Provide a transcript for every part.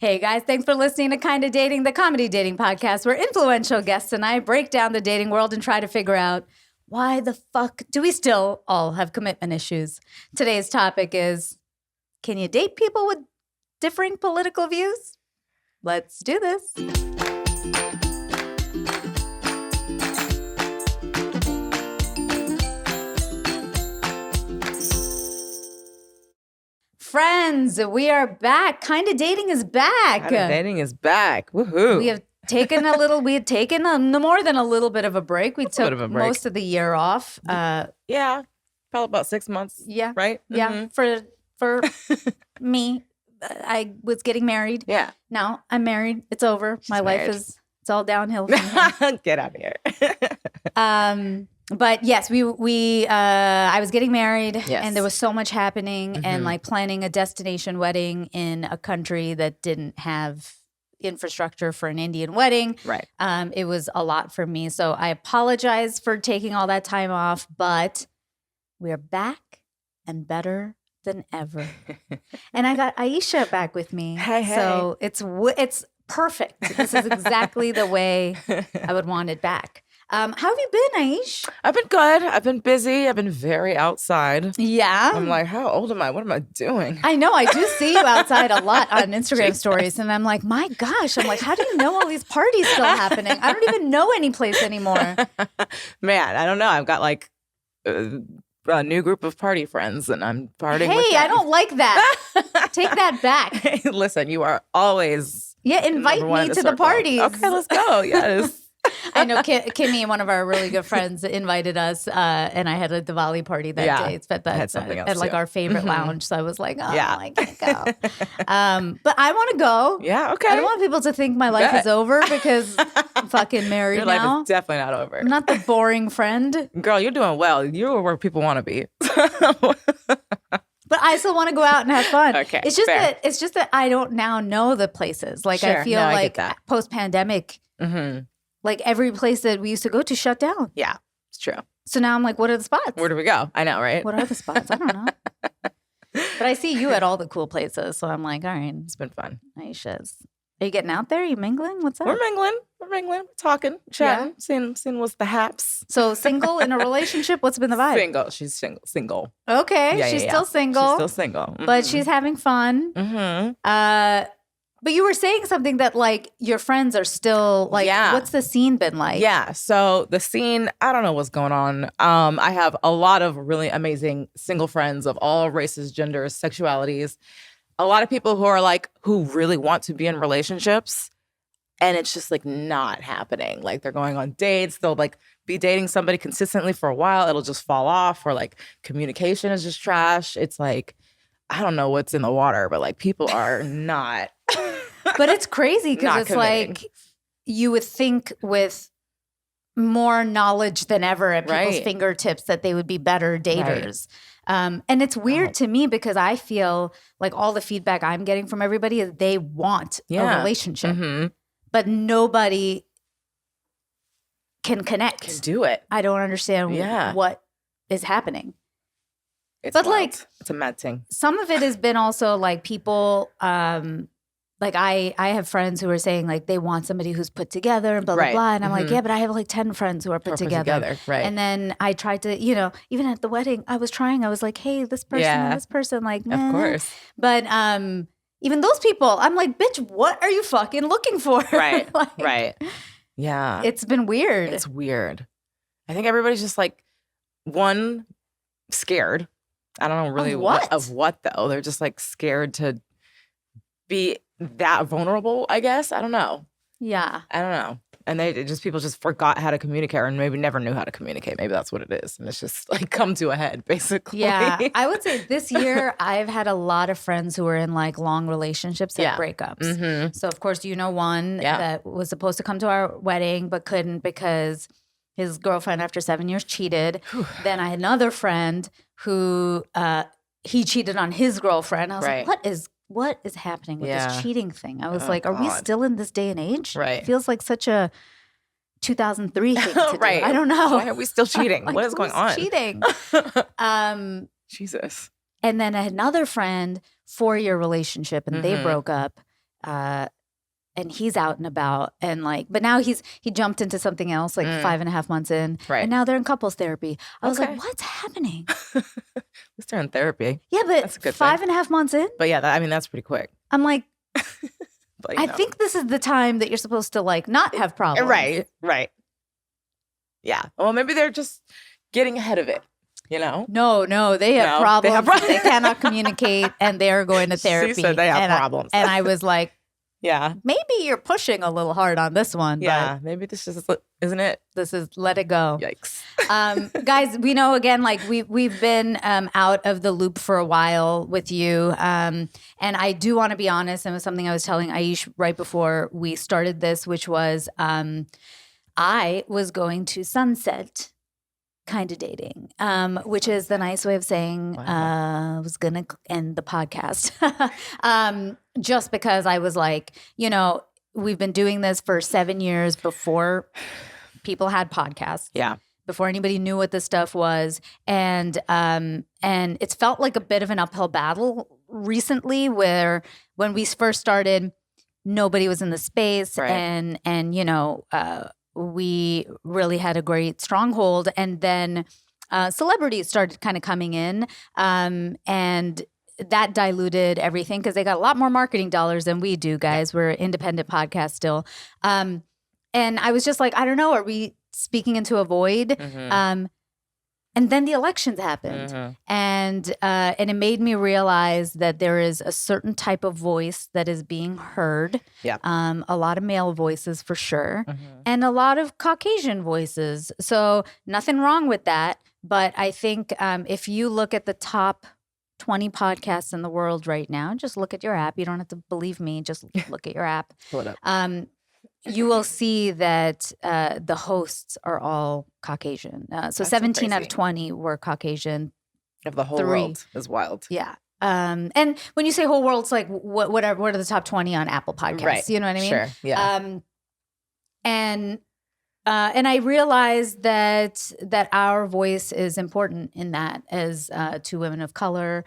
Hey guys, thanks for listening to Kinda Dating, the comedy dating podcast where influential guests and I break down the dating world and try to figure out why the fuck do we still all have commitment issues. Today's topic is, can you date people with differing political views? Let's do this. Friends, we are back. Kinda Dating is back. Kinda Dating is back. Woohoo. We had taken more than a little bit of a break. We took most of the year off. Yeah, probably about 6 months. Yeah. Right? Yeah. For me, I was getting married. Yeah. Now I'm married. It's over. My life is, it's all downhill from here. Get out of here. But yes, I was getting married, Yes. and there was so much happening, and like planning a destination wedding in a country that didn't have infrastructure for an Indian wedding. Right. It was a lot for me, so I apologize for taking all that time off, but we're back and better than ever. And I got Aisha back with me. Hey. So it's perfect. This is exactly the way I would want it back. How have you been, Aish? I've been good. I've been busy. I've been very outside. Yeah. I'm like, how old am I? What am I doing? I know. I do see you outside a lot on Instagram stories. And I'm like, my gosh. I'm like, how do you know all these parties still happening? I don't even know any place anymore. Man, I don't know. I've got like a new group of party friends and I'm partying with them. Hey, I don't like that. Take that back. Hey, listen, you are always invite me to the parties. Okay, let's go. Yes. I know Kimmy, one of our really good friends, invited us, and I had a Diwali party that day. It's at like our favorite lounge. So I was like, I can't go. But I want to go. Yeah, okay. I don't want people to think my life is over because I'm fucking married Your now. life is definitely not over. I'm not the boring friend. Girl, you're doing well. You're where people want to be. But I still want to go out and have fun. Okay, it's just that I don't now know the places. Like sure. I feel like post-pandemic. Like every place that we used to go to shut down. Yeah, it's true. So now I'm like, what are the spots? Where do we go? I know, right? What are the spots? I don't know. But I see you at all the cool places. So I'm like, all right. It's been fun. Aisha's. Are you getting out there? Are you mingling? What's up? We're mingling. We're talking, chatting, seeing what's the haps. So single in a relationship? What's been the vibe? Single. She's single. Okay. She's still single. She's still single. But she's having fun. But you were saying something that like your friends are still like, what's the scene been like? Yeah. So the scene, I don't know what's going on. I have a lot of really amazing single friends of all races, genders, sexualities. A lot of people who really want to be in relationships and it's just like not happening. Like they're going on dates. They'll like be dating somebody consistently for a while. It'll just fall off or like communication is just trash. It's like, I don't know what's in the water, but like people are not. But it's crazy because it's committing. like you would think with more knowledge than ever at people's fingertips that they would be better daters. Right. And it's weird to me because I feel like all the feedback I'm getting from everybody is they want a relationship, but nobody can connect. Can do it. I don't understand what is happening. It's but wild. like it's a mad thing. Some of it has been also like people like I have friends who are saying like they want somebody who's put together and blah, blah, blah. And I'm like, yeah, but I have like 10 friends who are put together. Right. And then I tried to, even at the wedding, I was like, hey, this person and this person, like, meh. Of course. But even those people, I'm like, bitch, what are you fucking looking for? Right. Like, right. Yeah. It's been weird. It's weird. I think everybody's just like, scared. I don't know really of what though. They're just like scared to be that vulnerable, I guess. I don't know. Yeah. I don't know. And people just forgot how to communicate or maybe never knew how to communicate. Maybe that's what it is. And it's just like come to a head, basically. Yeah. I would say this year I've had a lot of friends who are in like long relationships and breakups. So of course, one that was supposed to come to our wedding but couldn't because his girlfriend after 7 years cheated. Then I had another friend who he cheated on his girlfriend. I was like, what is happening with this cheating thing? I was like, are we still in this day and age? Right. It feels like such a 2003 thing to do. I don't know. Why are we still cheating? Like, what is going on? Cheating. Jesus. And then I had another friend, 4-year relationship, and they broke up. and he's out and about and like, but now he jumped into something else like 5.5 months in. Right. And now they're in couples therapy. I was like, what's happening? At least they're in therapy. Yeah, but that's a good 5.5 months in? But yeah, that's pretty quick. I'm like, but, I think this is the time that you're supposed to like not have problems. Right. Yeah. Well, maybe they're just getting ahead of it. No, they have problems. They cannot communicate, and they are going to therapy. She said they have problems. And I was like, yeah, maybe you're pushing a little hard on this one. Yeah, but maybe this is, isn't it? This is let it go. Yikes. Guys, we know again, like we've been out of the loop for a while with you. And I do want to be honest, and it was something I was telling Aisha right before we started this, which was I was going to sunset kind of dating, which is the nice way of saying I was going to end the podcast. Just because I was like, we've been doing this for 7 years before people had podcasts. Yeah. Before anybody knew what this stuff was. And it's felt like a bit of an uphill battle recently where when we first started, nobody was in the space. Right. And we really had a great stronghold. And then celebrities started kind of coming in and that diluted everything because they got a lot more marketing dollars than we do, guys. We're an independent podcast still. And I was just like, I don't know, are we speaking into a void? Mm-hmm. And then the elections happened. Mm-hmm. And it made me realize that there is a certain type of voice that is being heard. Yeah. A lot of male voices for sure. Mm-hmm. And a lot of Caucasian voices. So nothing wrong with that. But I think if you look at the top 20 podcasts in the world right now, just look at your app. You don't have to believe me. Just look at your app. Pull it up. You will see that the hosts are all Caucasian. So 17 out of 20 were Caucasian. Of the whole 3 world is wild. Yeah. And when you say whole world, it's like what are the top 20 on Apple Podcasts? Right. You know what I mean? Sure. Yeah. And I realized that our voice is important in that as two women of color.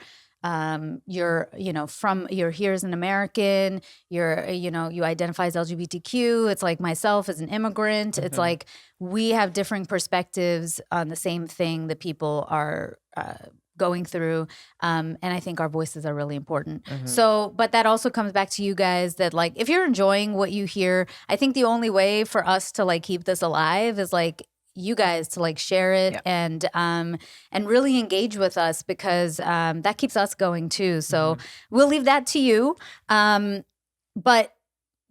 You're here as an American, you identify as LGBTQ. It's like myself as an immigrant. Mm-hmm. It's like we have differing perspectives on the same thing that people are going through. And I think our voices are really important. Mm-hmm. So, but that also comes back to you guys that like, if you're enjoying what you hear, I think the only way for us to like keep this alive is like you guys to like share it and really engage with us because that keeps us going too. So we'll leave that to you. But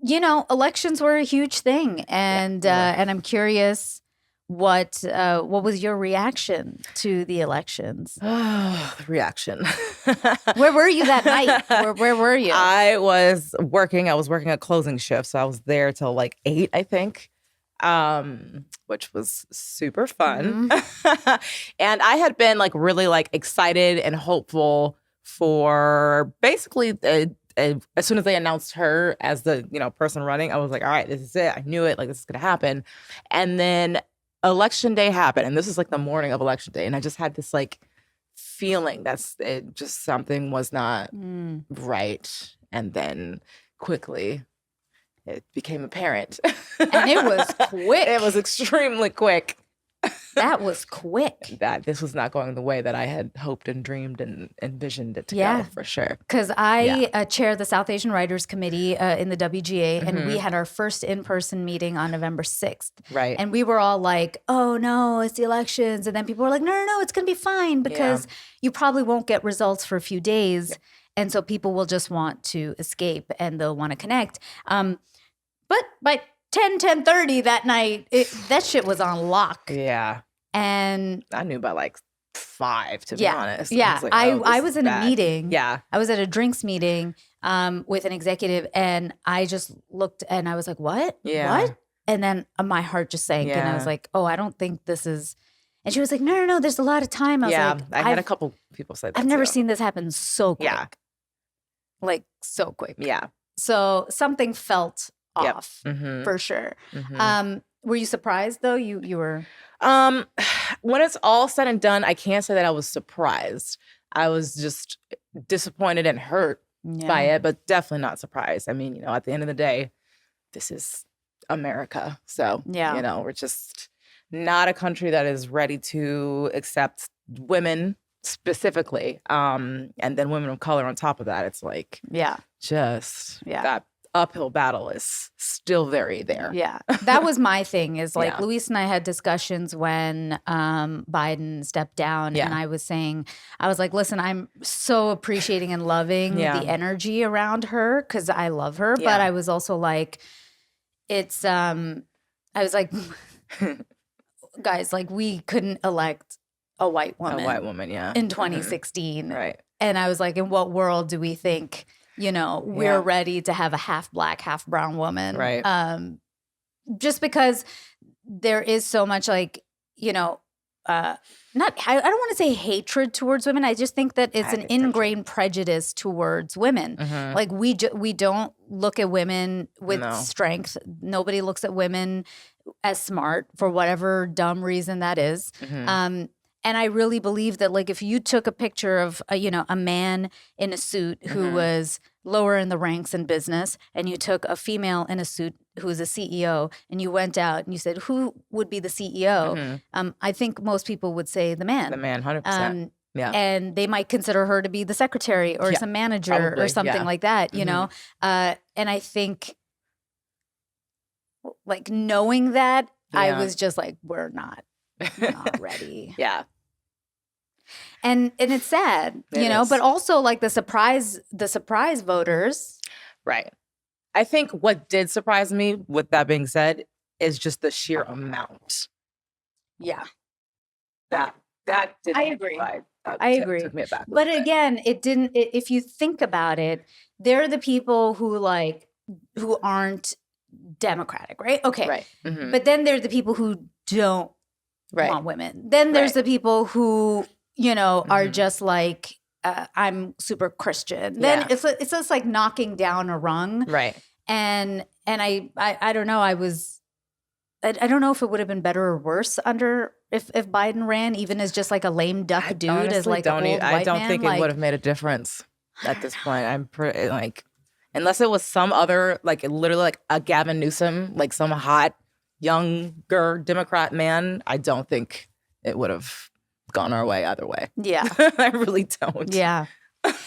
elections were a huge thing, and I'm curious what was your reaction to the elections? Oh, the reaction. Where were you that night? Where were you? I was working a closing shift, so I was there till like 8, I think. Which was super fun. Mm-hmm. And I had been like really like excited and hopeful for basically as soon as they announced her as the, person running, I was like, all right, this is it. I knew it. Like, this is going to happen. And then election day happened. And this is like the morning of election day. And I just had this like feeling just something was not right. And then quickly it became apparent. And it was quick. It was extremely quick. That was quick. That this was not going the way that I had hoped and dreamed and envisioned it to go, for sure. Because I chair the South Asian Writers Committee in the WGA, and we had our first in-person meeting on November 6th. Right. And we were all like, oh, no, it's the elections. And then people were like, no, it's going to be fine because you probably won't get results for a few days. Yeah. And so people will just want to escape and they'll want to connect. But by 10:30 that night, that shit was on lock. Yeah. And I knew by like 5, to be honest. Yeah. I was in a meeting. Yeah. I was at a drinks meeting with an executive, and I just looked and I was like, what? Yeah. What? And then my heart just sank and I was like, oh, I don't think this is. And she was like, no, there's a lot of time. I was like, I had a couple people say that. I've never seen this happen so quick. Yeah. Like so quick. Yeah. So something felt off for sure. Mm-hmm. Were you surprised though? You were. When it's all said and done, I can't say that I was surprised. I was just disappointed and hurt by it, but definitely not surprised. I mean, at the end of the day, this is America. So, we're just not a country that is ready to accept women specifically. And then women of color on top of that. It's like, that uphill battle is still very there. Yeah. That was my thing is like Luis and I had discussions when Biden stepped down and I was like, listen, I'm so appreciating and loving the energy around her because I love her. But I was also like, I was like, guys, like we couldn't elect a white woman. In 2016. Right. And I was like, in what world do we think we're ready to have a half black, half brown woman. Right. Just because there is so much like, I don't want to say hatred towards women. I just think that it's an ingrained prejudice towards women. Mm-hmm. Like we don't look at women with strength. Nobody looks at women as smart for whatever dumb reason that is. Mm-hmm. And I really believe that, like, if you took a picture of, a man in a suit who was lower in the ranks in business, and you took a female in a suit who was a CEO, and you went out and you said, who would be the CEO? I think most people would say the man. The man, 100%. And they might consider her to be the secretary or some manager probably, or something like that, and I think, like, knowing that, I was just like, we're not ready. And it's sad, but also like the surprise voters. Right. I think what did surprise me, with that being said, is just the sheer amount. Yeah. That did. I agree. I agree. Took me back. But again, it didn't. If you think about it, they're the people who aren't Democratic, right? Okay. Right. Mm-hmm. But then there's the people who don't want women. Then there's the people who, are just like, I'm super Christian. Then it's just like knocking down a rung. Right. And I don't know. I don't know if it would have been better or worse if Biden ran, even as just like a lame duck dude, as like an old white man. I don't think it would have made a difference at this point. I'm pretty like, unless it was some other, like literally like a Gavin Newsom, like some hot younger Democrat man, I don't think it would have gone our way either way. Yeah. I really don't. Yeah.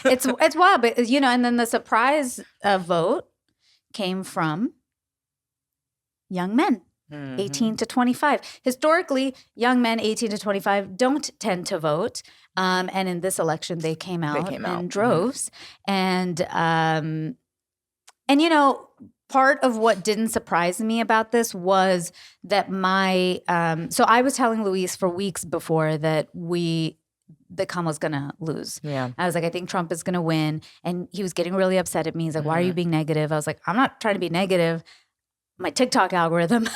It's wild, but and then the surprise vote came from young men, 18 to 25. Historically, young men 18 to 25 don't tend to vote. And in this election, they came out in droves. And part of what didn't surprise me about this was that so I was telling Luis for weeks before that Kamala's going to lose. Yeah. I was like, I think Trump is going to win. And he was getting really upset at me. He's like, why are you being negative? I was like, I'm not trying to be negative. My TikTok algorithm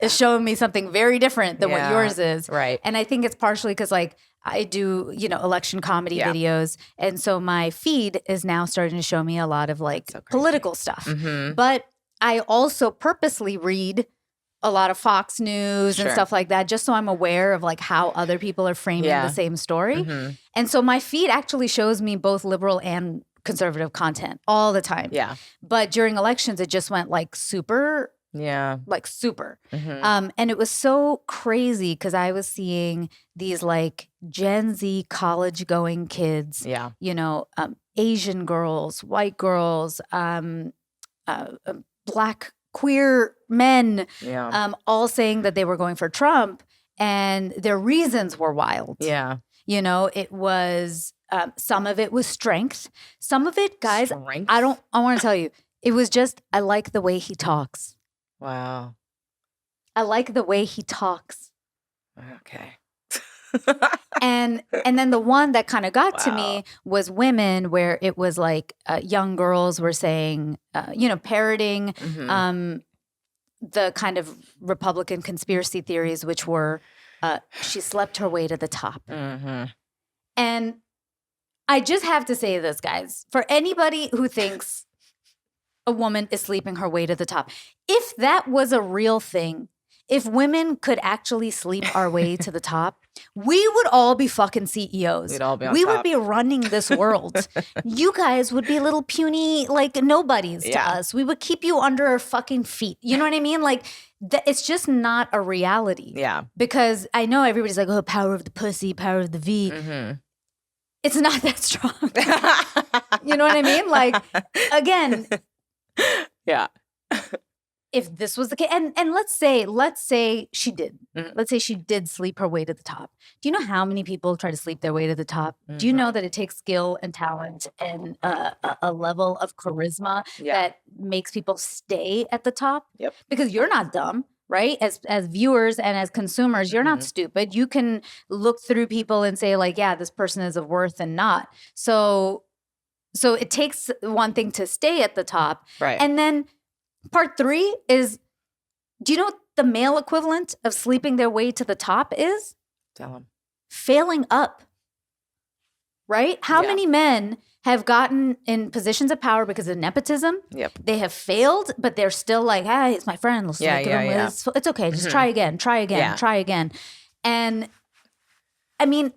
is showing me something very different than what yours is. Right. And I think it's partially because like I do, election comedy videos. And so my feed is now starting to show me a lot of like political stuff. Mm-hmm. But I also purposely read a lot of Fox News and stuff like that, just so I'm aware of like how other people are framing the same story. Mm-hmm. And so my feed actually shows me both liberal and conservative content all the time. Yeah. But during elections, it just went like super. Yeah. Like super. Mm-hmm. And it was so crazy because I was seeing these like Gen Z college going kids, Asian girls, white girls, Black queer men, all saying that they were going for Trump, and their reasons were wild. Yeah. It was, some of it was strength. Some of it, guys, strength? I want to tell you, it was just, I like the way he talks. Wow. I like the way he talks. Okay. and then the one that kind of got to me was women, where it was like young girls were saying, parroting the kind of Republican conspiracy theories, which were she slept her way to the top. Mm-hmm. And I just have to say this, guys, for anybody who thinks a woman is sleeping her way to the top, if that was a real thing, if women could actually sleep our way to the top, we would all be fucking CEOs. We'd all be on we top. would be running this world. You guys would be little puny, like nobodies to us. We would keep you under our fucking feet. You know what I mean? Like, it's just not a reality. Yeah. Because I know everybody's like, oh, power of the pussy, power of the V. It's not that strong. You know what I mean? Like, again. Yeah. If this was the case, and let's say she did. Let's say she did sleep her way to the top. Do you know how many people try to sleep their way to the top? Do you know that it takes skill and talent and a level of charisma that makes people stay at the top? Yep. Because you're not dumb, right? As viewers and as consumers, you're not stupid. You can look through people and say like, yeah, this person is of worth and not. So it takes one thing to stay at the top. Right. And then part 3 is, do you know what the male equivalent of sleeping their way to the top is? Tell them. Failing up. Right? How many men have gotten in positions of power because of nepotism? Yep. They have failed, but they're still like, hey, it's my friend. Let's look at him. It's okay. Just try again. And I mean,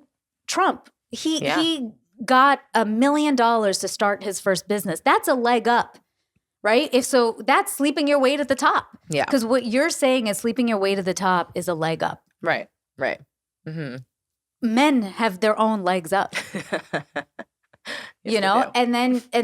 Trump, he got $1 million to start his first business. That's a leg up. Right? That's sleeping your way to the top. Yeah. Because what you're saying is sleeping your way to the top is a leg up. Right. Men have their own legs up. You know? And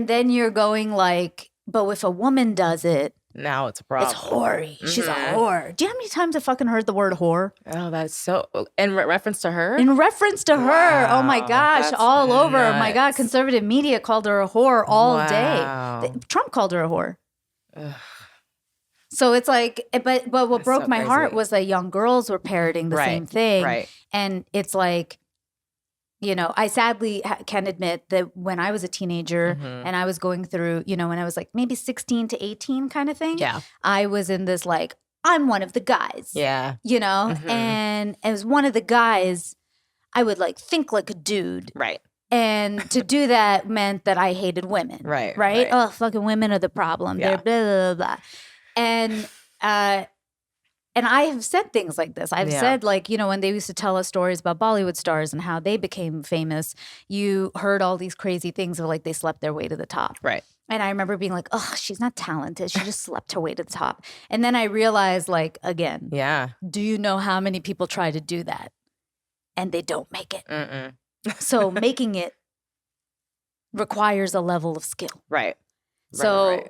then you're going like, but if a woman does it, now it's a problem. It's whore. She's a whore. Do you know how many times I fucking heard the word whore? Oh, that's so... In reference to her? In reference to her. Wow, oh my gosh. All over. nuts. Oh my God. Conservative media called her a whore all day. Trump called her a whore. Ugh. So it's like, but what That's broke so my heart crazy. was that young girls were parroting the same thing. Right. And it's like, you know, I sadly can admit that when I was a teenager and I was going through, you know, when I was like maybe 16 to 18 kind of thing, I was in this like, I'm one of the guys. Yeah. You know, and as one of the guys, I would like think like a dude. Right. And to do that meant that I hated women. Right. Oh, fucking women are the problem. They're blah, blah, blah. And I have said things like this. I've said, like, you know, when they used to tell us stories about Bollywood stars and how they became famous, you heard all these crazy things of like they slept their way to the top. Right. And I remember being like, oh, she's not talented. She just slept her way to the top. And then I realized, like, again, do you know how many people try to do that and they don't make it? So making it requires a level of skill. Right. So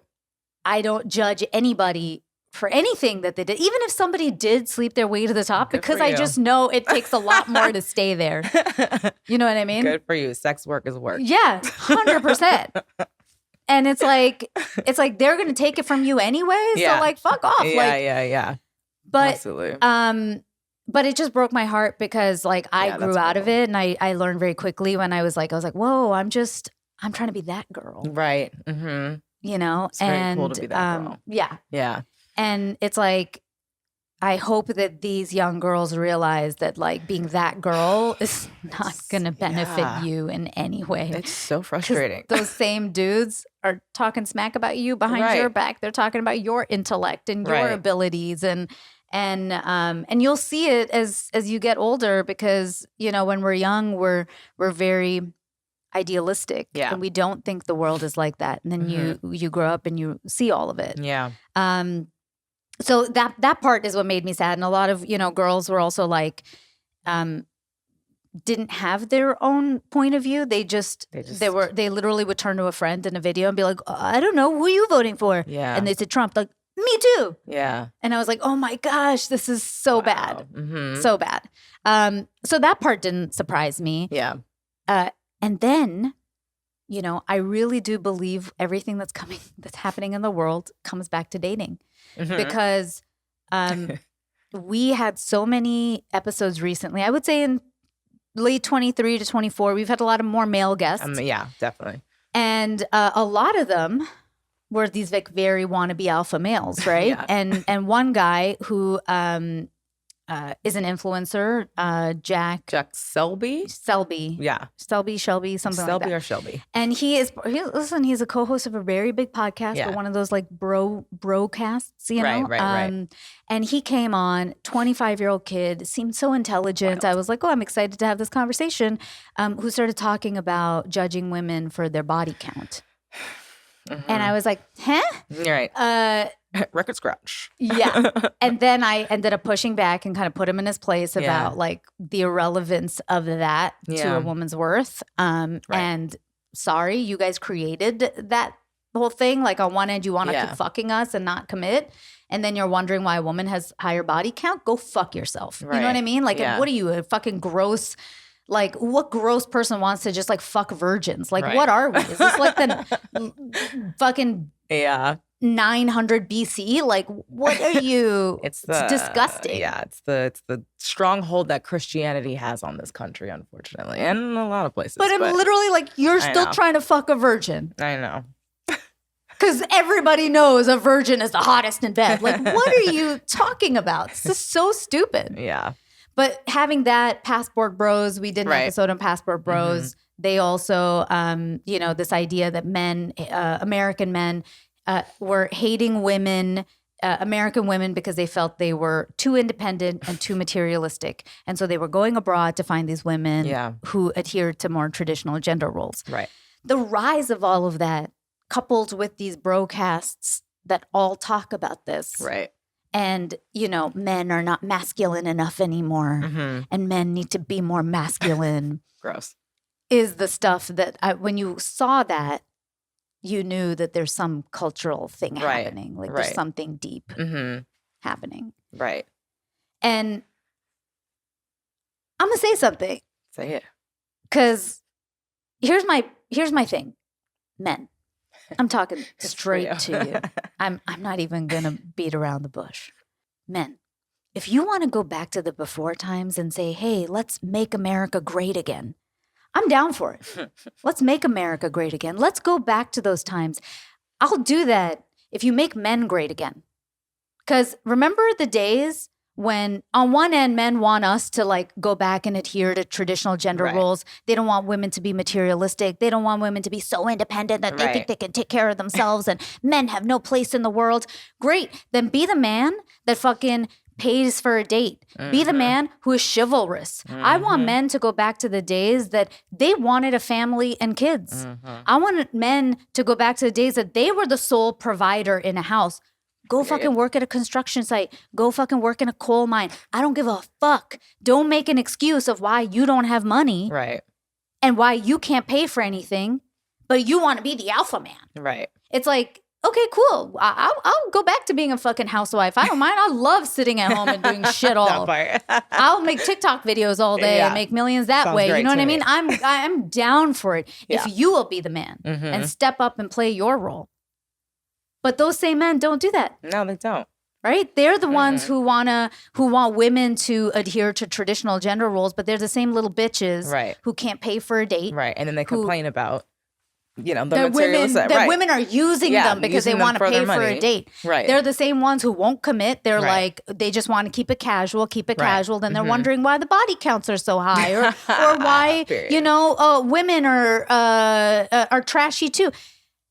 I don't judge anybody for anything that they did, even if somebody did sleep their way to the top, because I just know it takes a lot more to stay there. You know what I mean? Good for you. Sex work is work. Yeah, 100%. And it's like they're gonna take it from you anyway. So like, fuck off. Yeah. But absolutely. But it just broke my heart because like I grew out of it, and I learned very quickly when I was like, whoa, I'm trying to be that girl. Right. You know, It's very cool to be that girl. Yeah. And it's like, I hope that these young girls realize that like being that girl is not going to benefit you in any way. It's so frustrating. Those same dudes are talking smack about you behind your back. They're talking about your intellect and your abilities, and you'll see it as you get older, because you know when we're young we're very idealistic, and we don't think the world is like that. And then you grow up and you see all of it. So that part is what made me sad. And a lot of, you know, girls were also like, didn't have their own point of view. They literally would turn to a friend in a video and be like, I don't know, who are you voting for? Yeah. And they said Trump. Like, me too. Yeah. And I was like, oh my gosh, this is so bad. So bad. So that part didn't surprise me. Yeah. And then, you know, I really do believe everything that's happening in the world comes back to dating. Because we had so many episodes recently. I would say in late 23 to 24, we've had a lot of more male guests. Yeah, definitely. And a lot of them were these like very wannabe alpha males, right? And one guy who is an influencer, Jack Selby? Selby. Yeah. Shelby, something like that. Selby or Shelby. And he's a co-host of a very big podcast, but one of those like brocasts, you know? Right. And he came on, 25-year-old kid, seemed so intelligent. Wild. I was like, I'm excited to have this conversation, who started talking about judging women for their body count. Mm-hmm. And I was like, huh? You're right. Record scratch. Yeah. And then I ended up pushing back and kind of put him in his place about like the irrelevance of that to a woman's worth. And sorry, you guys created that whole thing. Like on one end, you want to keep fucking us and not commit. And then you're wondering why a woman has higher body count. Go fuck yourself. Right. You know what I mean? Like, what are you, a fucking gross... Like, what gross person wants to just, like, fuck virgins? Like, what are we? Is this, like, the fucking 900 BC? Like, what are you? It's disgusting. Yeah, it's the stronghold that Christianity has on this country, unfortunately, and in a lot of places. But I'm literally, like, you're still trying to fuck a virgin. I know. Because everybody knows a virgin is the hottest in bed. Like, what are you talking about? This is so stupid. Yeah. But having that, Passport Bros, we did an episode on Passport Bros. Mm-hmm. They also, this idea that men, American men, were hating women, American women, because they felt they were too independent and too materialistic. And so they were going abroad to find these women who adhered to more traditional gender roles. Right. The rise of all of that, coupled with these broadcasts that all talk about this. Right. And, men are not masculine enough anymore. Mm-hmm. And men need to be more masculine. Gross. Is the stuff that, when you saw that, you knew that there's some cultural thing happening. Like there's something deep happening. Right. And I'm going to say something. Say it. Because here's my thing. Men. I'm talking straight to you. I'm not even going to beat around the bush. Men, if you want to go back to the before times and say, hey, let's make America great again, I'm down for it. Let's make America great again. Let's go back to those times. I'll do that if you make men great again. Because remember the days when on one end, men want us to like go back and adhere to traditional gender roles. They don't want women to be materialistic. They don't want women to be so independent that they think they can take care of themselves and men have no place in the world. Great. Then be the man that fucking pays for a date. Mm-hmm. Be the man who is chivalrous. Mm-hmm. I want men to go back to the days that they wanted a family and kids. Mm-hmm. I want men to go back to the days that they were the sole provider in a house. Go fucking work at a construction site. Go fucking work in a coal mine. I don't give a fuck. Don't make an excuse of why you don't have money. Right. And why you can't pay for anything, but you want to be the alpha man. Right. It's like, okay, cool. I'll go back to being a fucking housewife. I don't mind. I love sitting at home and doing shit all. I'll make TikTok videos all day and make millions that Sounds way. You know what I mean? I'm down for it if you will be the man and step up and play your role. But those same men don't do that. No, they don't. Right? They're the ones who want women to adhere to traditional gender roles, but they're the same little bitches who can't pay for a date. Right. And then they complain about, the materialism. Women are using them because they want to pay for a date. Right. They're the same ones who won't commit. They're like, they just want to keep it casual. Then they're wondering why the body counts are so high or why, women are trashy too.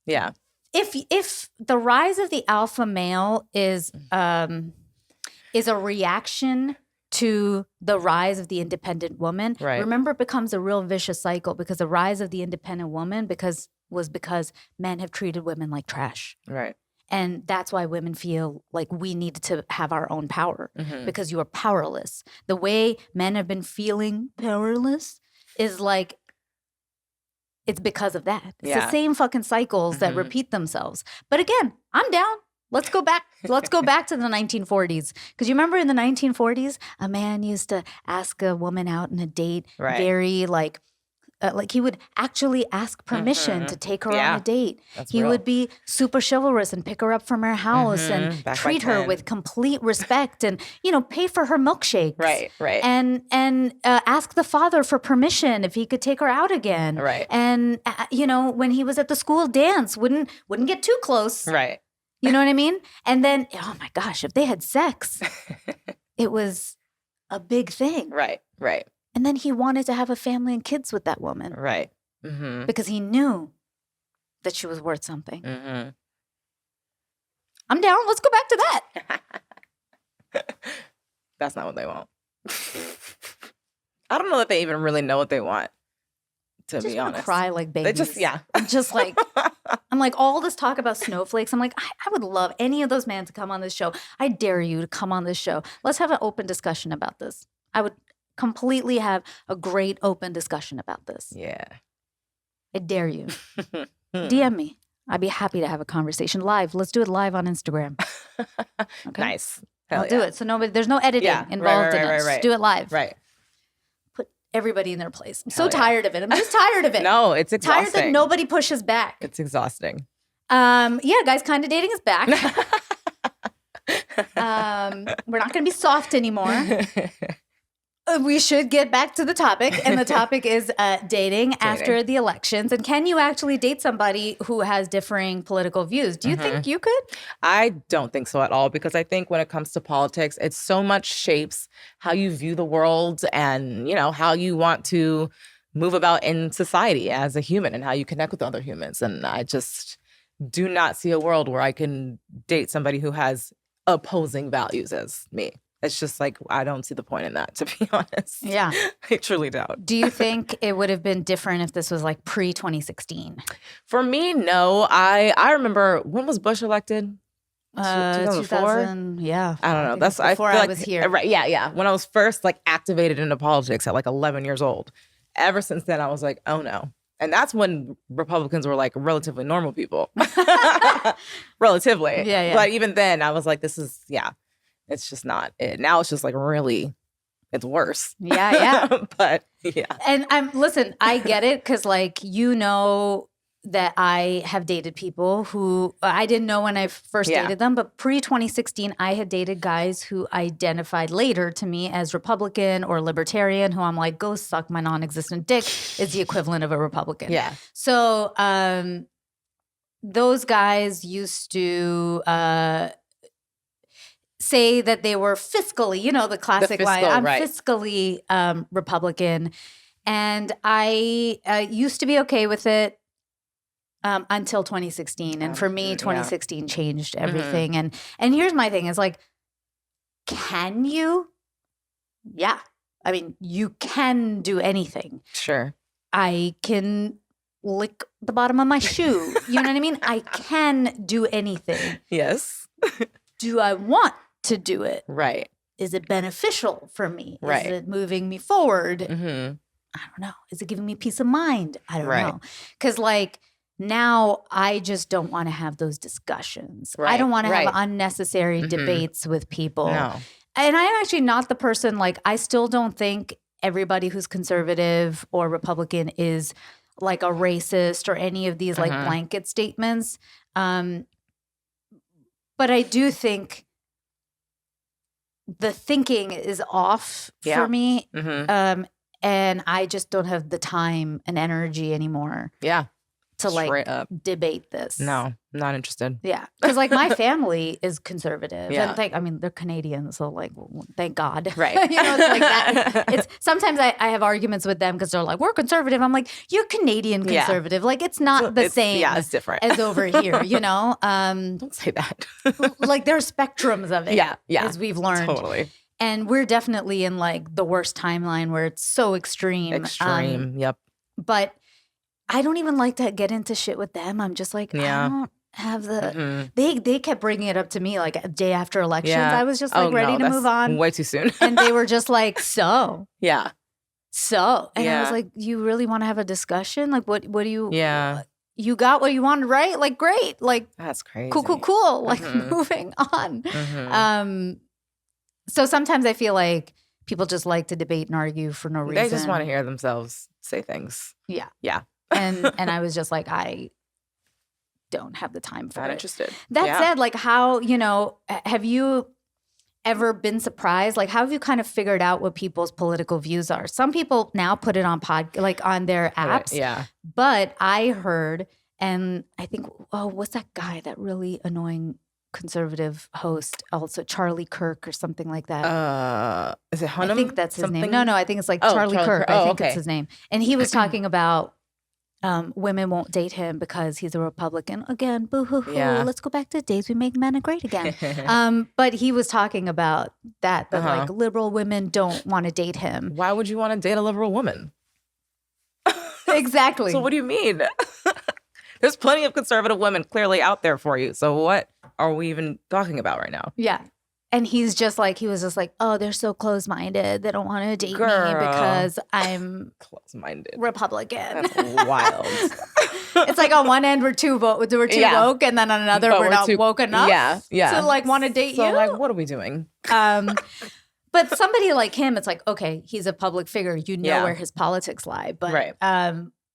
Yeah. If the rise of the alpha male is a reaction to the rise of the independent woman, remember it becomes a real vicious cycle because the rise of the independent woman was because men have treated women like trash. Right. And that's why women feel like we need to have our own power because you are powerless. The way men have been feeling powerless is like, it's because of that. It's the same fucking cycles that repeat themselves. But again, I'm down. Let's go back. Let's go back to the 1940s. Because you remember in the 1940s, a man used to ask a woman out on a date very like he would actually ask permission to take her on a date. He would be super chivalrous and pick her up from her house and treat her with complete respect and, pay for her milkshakes. Right. And ask the father for permission if he could take her out again. Right. And, when he was at the school dance, wouldn't get too close. Right. You know what I mean? And then, oh my gosh, if they had sex, it was a big thing. Right. And then he wanted to have a family and kids with that woman. Right. Mm-hmm. Because he knew that she was worth something. Mm-hmm. I'm down. Let's go back to that. That's not what they want. I don't know that they even really know what they want, to be honest. Cry like babies. They just, yeah. I'm just like, I'm like, all this talk about snowflakes. I'm like, I would love any of those men to come on this show. I dare you to come on this show. Let's have an open discussion about this. I would completely have a great open discussion about this. Yeah. I dare you. DM me. I'd be happy to have a conversation live. Let's do it live on Instagram. Okay? Nice. I'll do it. So there's no editing involved in it. Just do it live. Right. Put everybody in their place. I'm so tired of it. I'm just tired of it. No, it's exhausting. Tired that nobody pushes back. It's exhausting. Yeah, guys, Kinda Dating is back. We're not going to be soft anymore. We should get back to the topic, and the topic is dating after the elections. And can you actually date somebody who has differing political views? Do you think you could? I don't think so at all, because I think when it comes to politics, it so much shapes how you view the world and, you know, how you want to move about in society as a human and how you connect with other humans. And I just do not see a world where I can date somebody who has opposing values as me. It's just like, I don't see the point in that, to be honest. Yeah. I truly don't. Do you think it would have been different if this was like pre-2016? For me, no. I remember, when was Bush elected? 2004? Yeah. I don't know. That's before I, feel I was here. Right. Yeah. When I was first like activated into politics at like 11 years old. Ever since then, I was like, oh no. And that's when Republicans were like relatively normal people. Relatively. Yeah. But even then, I was like, this is, it's just not it. Now it's just like really, it's worse. Yeah. But yeah. And listen, I get it, because like, you know that I have dated people who I didn't know when I first dated them, but pre-2016, I had dated guys who identified later to me as Republican or Libertarian, who I'm like, go suck my non-existent dick, is the equivalent of a Republican. Yeah. So those guys used to say that they were fiscally, you know, the classic line, I'm fiscally Republican. And I used to be okay with it until 2016. And for me, 2016 changed everything. And here's my thing is like, can you? Yeah. I mean, you can do anything. Sure. I can lick the bottom of my shoe. You know what I mean? I can do anything. Yes. Do I want to do it? Right. Is it beneficial for me? Right. Is it moving me forward? Mm-hmm. I don't know. Is it giving me peace of mind? I don't know. Because like now I just don't want to have those discussions. I don't want to have unnecessary debates with people. No. And I'm actually not the person, like I still don't think everybody who's conservative or Republican is like a racist or any of these like blanket statements. But I do think the thinking is off for me. And I just don't have the time and energy anymore. Yeah. To like debate this. No, not interested. Yeah. Because like my family is conservative. Yeah. And I mean, they're Canadian. So like, thank God. Right. You know, it's like that. It's sometimes I have arguments with them because they're like, we're conservative. I'm like, you're Canadian conservative. Like it's not the same. Yeah, it's different. As over here, you know? Don't say that. Like there are spectrums of it. Yeah. As we've learned. Totally. And we're definitely in like the worst timeline where it's so extreme. Yep. But I don't even like to get into shit with them. I'm just like, I don't have the. They kept bringing it up to me like a day after elections. I was just like ready to move on. Way too soon. And they were just like, so. Yeah. So. And I was like, you really want to have a discussion? Like, what do you. Yeah. You got what you wanted, right? Like, great. Like, that's crazy. Cool. Like, moving on. So sometimes I feel like people just like to debate and argue for no reason. They just want to hear themselves say things. Yeah. Yeah. And I was just like, I don't have the time for it. Not interested. That said, like how, you know, have you ever been surprised? Like how have you kind of figured out what people's political views are? Some people now put it on on their apps. Yeah. But I heard, and I think, what's that guy, that really annoying conservative host, also Charlie Kirk or something like that. Is it Hunnam? I think that's his something? name. No, I think it's like Charlie Kirk. I think okay. it's his name. And he was talking about women won't date him because he's a Republican. Again, boo-hoo-hoo. Yeah. Let's go back to the days we make men great again. But he was talking about that like liberal women don't want to date him. Why would you want to date a liberal woman? Exactly. So what do you mean? There's plenty of conservative women clearly out there for you. So what are we even talking about right now? Yeah. And he was just like, oh, they're so close-minded. They don't want to date me because I'm close-minded Republican. That's wild. It's like on one end we're too woke, and then on another we're not woke enough. To like want to date you. So like, what are we doing? But somebody like him, it's like, okay, he's a public figure. You know where his politics lie. But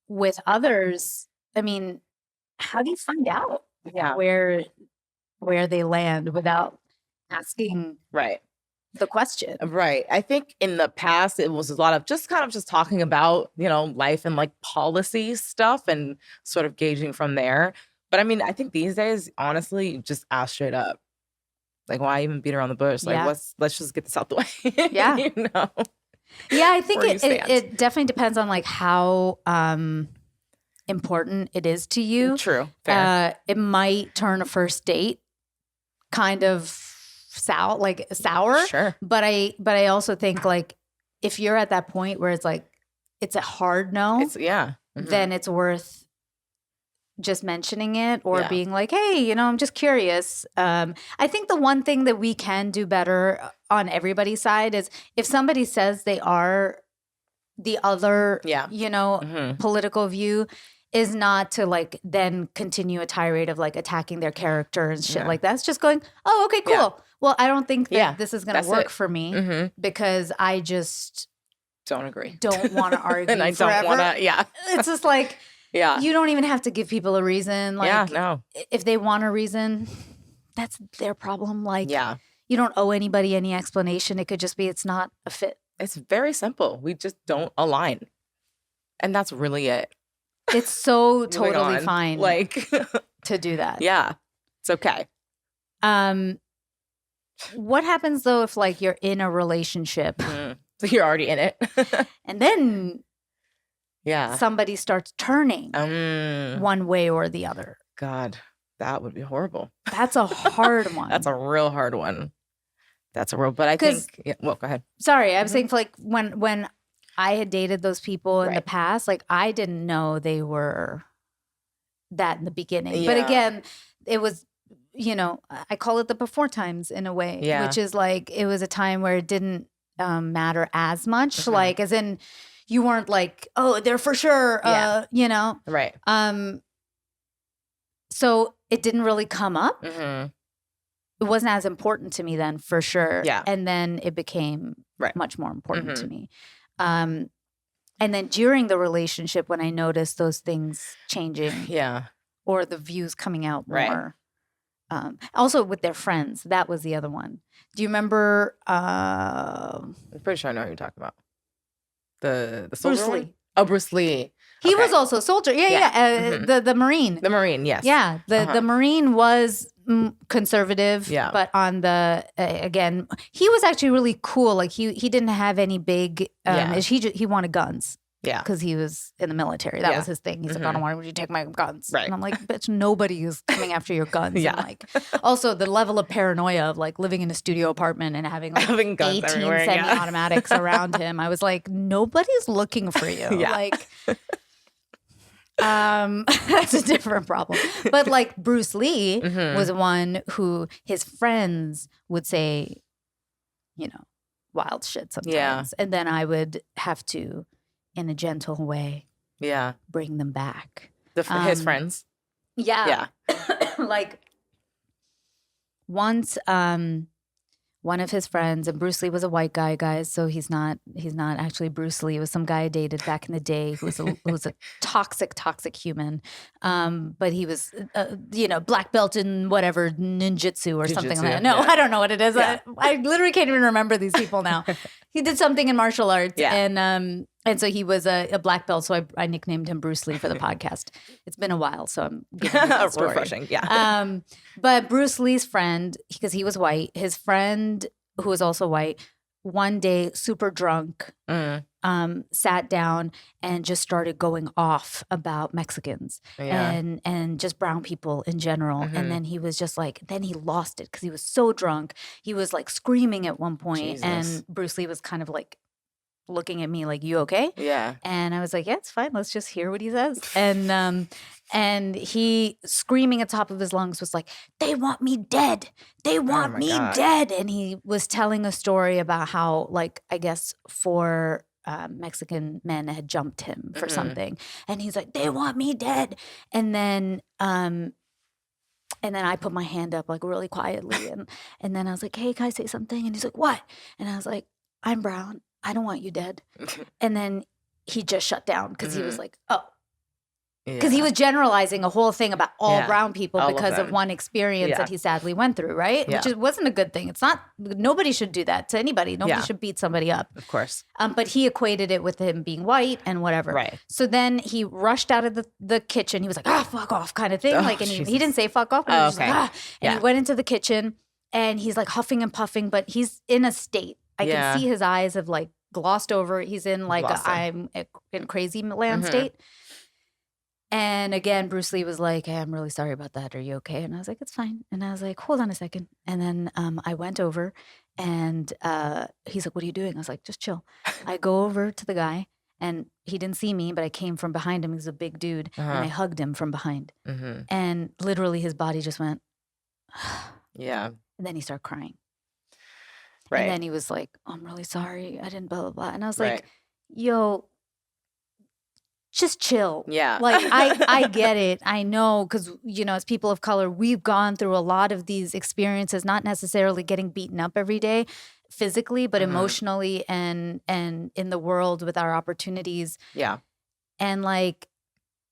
with others, I mean, how do you find out where they land without asking the question? Right. I think in the past it was a lot of just talking about, life and like policy stuff and sort of gauging from there. But I mean, I think these days, honestly, just ask straight up. Like, why even beat around the bush? Like, let's just get this out the way. Yeah. Yeah, I think it definitely depends on like how important it is to you. True. Fair. It might turn a first date kind of sour. Sure. But I also think like if you're at that point where it's like it's a hard no, then it's worth just mentioning it or being like, hey, I'm just curious. I think the one thing that we can do better on everybody's side is if somebody says they are the other, political view, is not to like then continue a tirade of like attacking their character and shit like that. It's just going, oh, okay, cool. Yeah. Well, I don't think that this is going to work for me because I just don't agree. Don't want to argue and I forever. don't want to, It's just like, you don't even have to give people a reason. Like, if they want a reason, that's their problem. Like, you don't owe anybody any explanation. It could just be it's not a fit. It's very simple. We just don't align. And that's really it. It's so totally fine like to do that. Yeah. It's okay. What happens though if like you're in a relationship? So you're already in it. And then Yeah. somebody starts turning one way or the other. God, that would be horrible. That's a hard one. That's a real hard one. That's a real, but I think, yeah, well, go ahead. Sorry, I was saying for like when I had dated those people in the past, like I didn't know they were that in the beginning. Yeah. But again, it was, you know, I call it the before times in a way, which is like, it was a time where it didn't matter as much. Like, as in, you weren't like, oh, they're for sure, you know? Right. So it didn't really come up. It wasn't as important to me then, for sure. Yeah. And then it became much more important to me. And then during the relationship, when I noticed those things changing, or the views coming out more, also with their friends, that was the other one. Do you remember? I'm pretty sure I know who you're talking about. The soldier Bruce Lee. one? Oh, Bruce Lee. He was also a soldier. The Marine. The Marine, yes. Yeah, the Marine was conservative, but on the again, he was actually really cool. Like he didn't have any big he wanted guns. Yeah, because he was in the military. That was his thing. He's like, I don't want you to take my guns. Right. And I'm like, bitch, nobody is coming after your guns. And like, also the level of paranoia of like living in a studio apartment and having like 18 semi-automatics around him. I was like, nobody's looking for you. Like, that's a different problem. But like Bruce Lee was one who his friends would say, you know, wild shit sometimes. And then I would have to, in a gentle way, bring them back. His friends? Yeah. Like once one of his friends, and Bruce Lee was a white guy, guys, so he's not actually Bruce Lee. It was some guy I dated back in the day who was a toxic human. But he was, you know, black belt in whatever, ninjutsu or something like that. No, I don't know what it is. I literally can't even remember these people now. He did something in martial arts. And And so he was a black belt, so I nicknamed him Bruce Lee for the podcast. It's been a while, so I'm giving you that story. Refreshing, yeah. But Bruce Lee's friend, because he was white, his friend who was also white, one day super drunk, sat down and just started going off about Mexicans and just brown people in general. And then he was just like, then he lost it because he was so drunk. He was like screaming at one point, and Bruce Lee was kind of like looking at me like, you okay? Yeah. And I was like, yeah, it's fine. Let's just hear what he says. And he, screaming at the top of his lungs, was like, they want me dead. They want me dead. And he was telling a story about how, like, I guess 4 Mexican men had jumped him for something. And he's like, they want me dead. And then I put my hand up like really quietly. And then I was like, hey, can I say something? And he's like, what? And I was like, I'm brown. I don't want you dead. And then he just shut down because he was like, oh. Because he was generalizing a whole thing about all brown people because of one experience that he sadly went through, right? Which wasn't a good thing. It's not, nobody should do that to anybody. Nobody should beat somebody up. Of course. But he equated it with him being white and whatever. Right. So then he rushed out of the kitchen. He was like, fuck off kind of thing. And he didn't say fuck off. But he was like, And he went into the kitchen and he's like huffing and puffing, but he's in a state. I can see his eyes have like glossed over. He's in like I'm in crazy land state. And again, Bruce Lee was like, hey, I'm really sorry about that. Are you okay? And I was like, it's fine. And I was like, hold on a second. And then I went over and he's like, what are you doing? I was like, just chill. I go over to the guy and he didn't see me, but I came from behind him. He's a big dude. And I hugged him from behind. And literally his body just went, yeah. And then he started crying. Right. And then he was like, oh, I'm really sorry. I didn't blah, blah, blah. And I was like, yo, just chill. Yeah. Like, I get it. I know, because, you know, as people of color, we've gone through a lot of these experiences, not necessarily getting beaten up every day physically, but emotionally and in the world with our opportunities. Yeah. And like,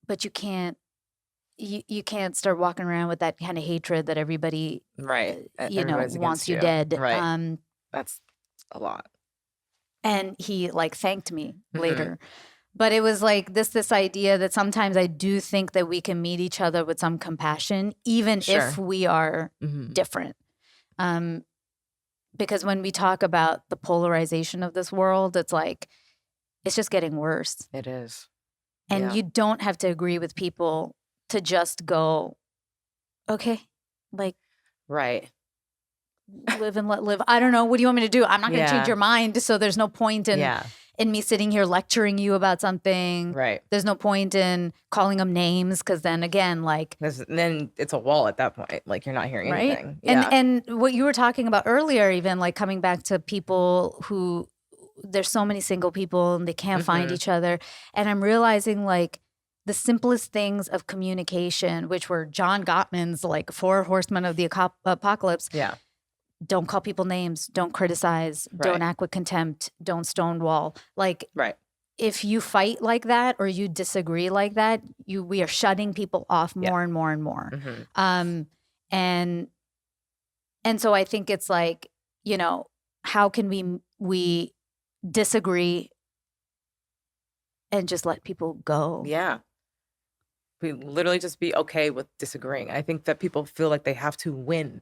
but you can't start walking around with that kind of hatred that everybody, wants you dead. Right. That's a lot. And he like thanked me later. But it was like this idea that sometimes I do think that we can meet each other with some compassion, even if we are different. Because when we talk about the polarization of this world, it's like, it's just getting worse. It is. And you don't have to agree with people to just go, okay, like. Right. Live and let live. I don't know. What do you want me to do? I'm not going to change your mind. So there's no point in me sitting here lecturing you about something. Right. There's no point in calling them names because then again, like. Then it's a wall at that point. Like you're not hearing anything. Yeah. And what you were talking about earlier, even like coming back to people who, there's so many single people and they can't find each other. And I'm realizing like the simplest things of communication, which were John Gottman's like 4 horsemen of the apocalypse. Yeah. Don't call people names. Don't criticize. Don't act with contempt. Don't stonewall. Like, if you fight like that or you disagree like that, we are shutting people off more and more and more. And so I think it's like, you know, how can we disagree and just let people go? Yeah. We literally just be okay with disagreeing. I think that people feel like they have to win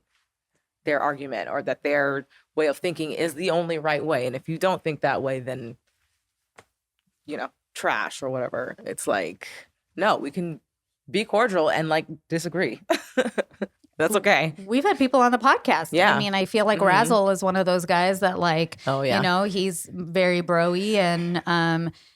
their argument or that their way of thinking is the only right way. And if you don't think that way, then, you know, trash or whatever. It's like, no, we can be cordial and like disagree. That's okay. We've had people on the podcast. Yeah. I mean, I feel like Razzle is one of those guys that like, you know, he's very bro-y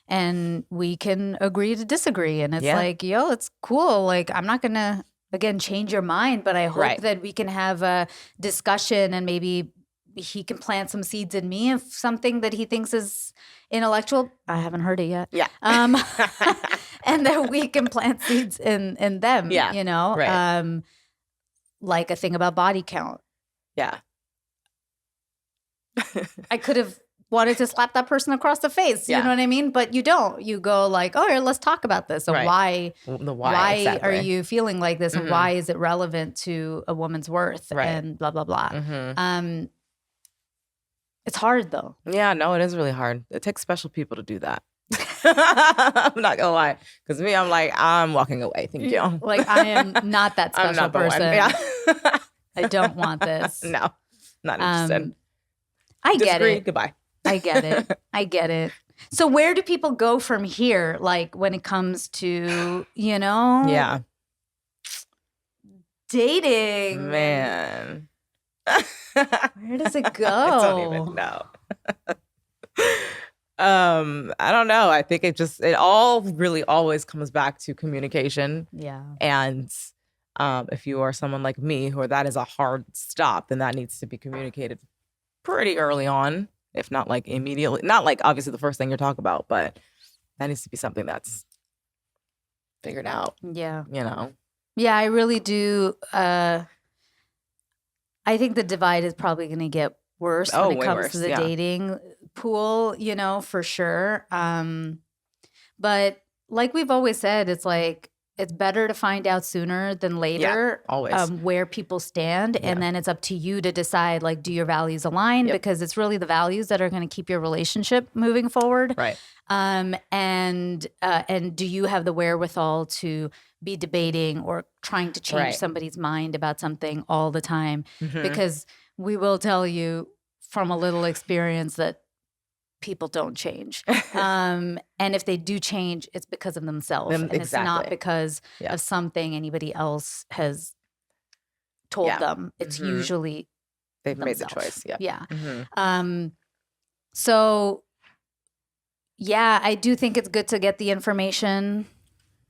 and we can agree to disagree. And it's like, yo, it's cool. Like, I'm not going to, again, change your mind, but I hope that we can have a discussion and maybe he can plant some seeds in me of something that he thinks is intellectual. I haven't heard it yet. Yeah. And that we can plant seeds in them, you know? Right. Like a thing about body count. Yeah. I could have wanted to slap that person across the face. You know what I mean? But you don't. You go like, oh, here, let's talk about this. So why exactly. Are you feeling like this? And why is it relevant to a woman's worth? And blah, blah, blah. It's hard though. Yeah, no, it is really hard. It takes special people to do that. I'm not gonna lie. Because me, I'm like, I'm walking away. Thank you. Like, I am not that special I'm not the person. one. Yeah. I don't want this. No, not interested. I get Disagree. it. Goodbye. I get it. I get it. So where do people go from here? Like when it comes to, Yeah. dating. Man. Where does it go? I don't even know. I don't know. I think it all really always comes back to communication. Yeah. And if you are someone like me, who that is a hard stop, then that needs to be communicated pretty early on, if not like immediately. Not like obviously the first thing you're talking about, but that needs to be something that's figured out. Yeah. Yeah, I really do. I think the divide is probably going to get worse when it comes to the dating pool, for sure. But like we've always said, it's like, it's better to find out sooner than later, always. Where people stand. Yeah. And then it's up to you to decide, like, do your values align? Yep. Because it's really the values that are going to keep your relationship moving forward. Right. And do you have the wherewithal to be debating or trying to change somebody's mind about something all the time? Mm-hmm. Because we will tell you from a little experience that people don't change. And if they do change, it's because of themselves. And it's not because of something anybody else has told them. It's usually they've themselves. Made the choice. Yeah. Yeah. Mm-hmm. So, yeah, I do think it's good to get the information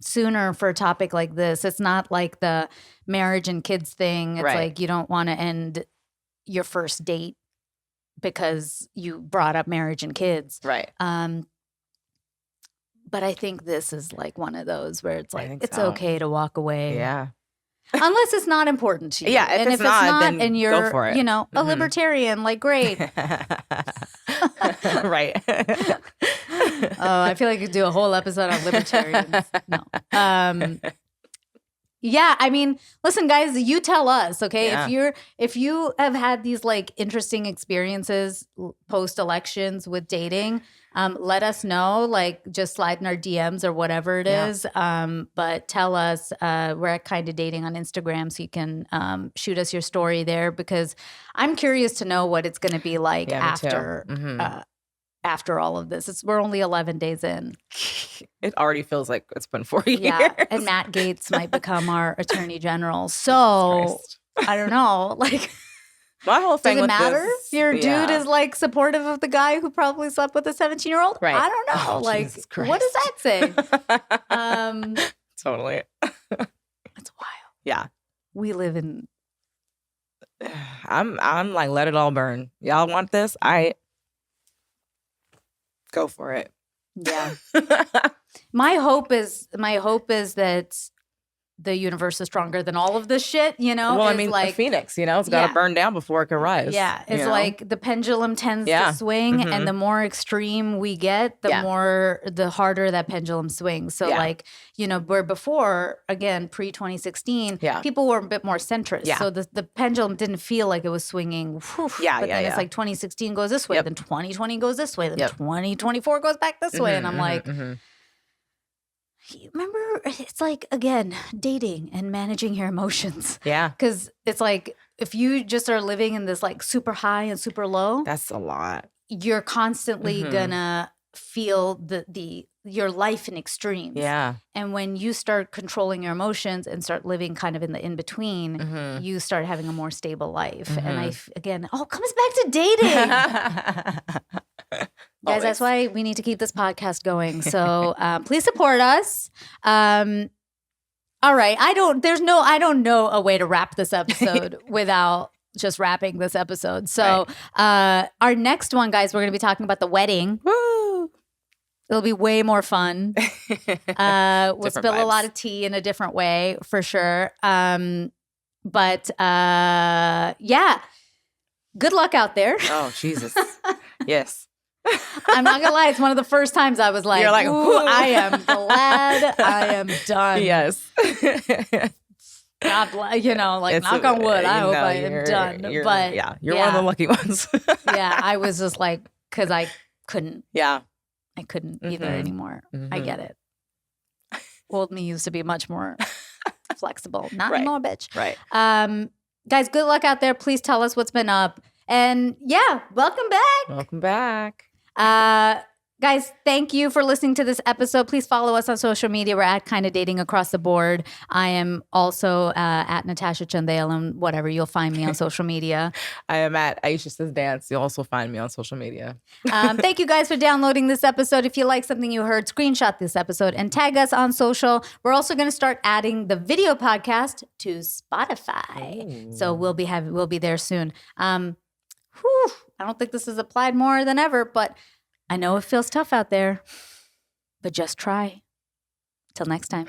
sooner for a topic like this. It's not like the marriage and kids thing. It's like you don't want to end your first date because you brought up marriage and kids. Right. But I think this is like one of those where it's like, it's okay to walk away. Yeah. Unless it's not important to you. Yeah. And if it's not then and you're, go for it. A libertarian, like, great. Right. Oh, I feel like I could do a whole episode on libertarians. No. Yeah, I mean, listen, guys, you tell us, okay? Yeah. If you have had these like interesting experiences post-elections with dating, let us know. Like, just slide in our DMs or whatever it is. But tell us. We're at Kinda Dating on Instagram, so you can shoot us your story there, because I'm curious to know what it's going to be like after. After all of this. We're only 11 days in. It already feels like it's been 4 years. Yeah, and Matt Gaetz might become our attorney general. So, I don't know. Like, my whole thing does it with matter this, if your dude is like supportive of the guy who probably slept with a 17-year-old? Right. I don't know. Like, what does that say? Totally. It's wild. Yeah. We live in... I'm like, let it all burn. Y'all want this? Go for it. Yeah. My hope is that the universe is stronger than all of this shit, Well, I mean, like a phoenix, it's got to burn down before it can rise. Yeah. It's like the pendulum tends to swing, and the more extreme we get, the harder that pendulum swings. So like, where before, again, pre-2016, people were a bit more centrist. Yeah. So the pendulum didn't feel like it was swinging. But then it's like 2016 goes this way, then 2020 goes this way, then 2024 goes back this way. And I'm like... Remember, it's like, again, dating and managing your emotions. Yeah. Because it's like, if you just are living in this like super high and super low. That's a lot. You're constantly gonna feel your life in extremes. Yeah. And when you start controlling your emotions and start living kind of in the in-between, you start having a more stable life. And again, all comes back to dating. Guys, that's why we need to keep this podcast going. So please support us. All right. I don't know a way to wrap this episode without just wrapping this episode. So our next one, guys, we're going to be talking about the wedding. Woo! It'll be way more fun. We'll spill a lot of tea in a different way for sure. But yeah, good luck out there. Oh, Jesus. Yes. I'm not gonna lie, it's one of the first times I was like, you're like, ooh, I am glad I am done. Yes. God, knock on wood. I hope I am done. But you're one of the lucky ones. Yeah, I was just like, because I couldn't. Yeah. I couldn't either anymore. I get it. Old me used to be much more flexible. Not anymore, bitch. Right. Guys, good luck out there. Please tell us what's been up. And yeah, welcome back. Welcome back. Guys, thank you for listening to this episode. Please follow us on social media. We're at Kinda Dating across the board. I am also at Natasha Chandel and whatever. You'll find me on social media. I am at Aisha Says Dance. You'll also find me on social media. Thank you guys for downloading this episode. If you like something you heard, screenshot this episode and tag us on social. We're also going to start adding the video podcast to Spotify. So we'll be there soon. I don't think this is applied more than ever, but I know it feels tough out there, but just try. Till next time.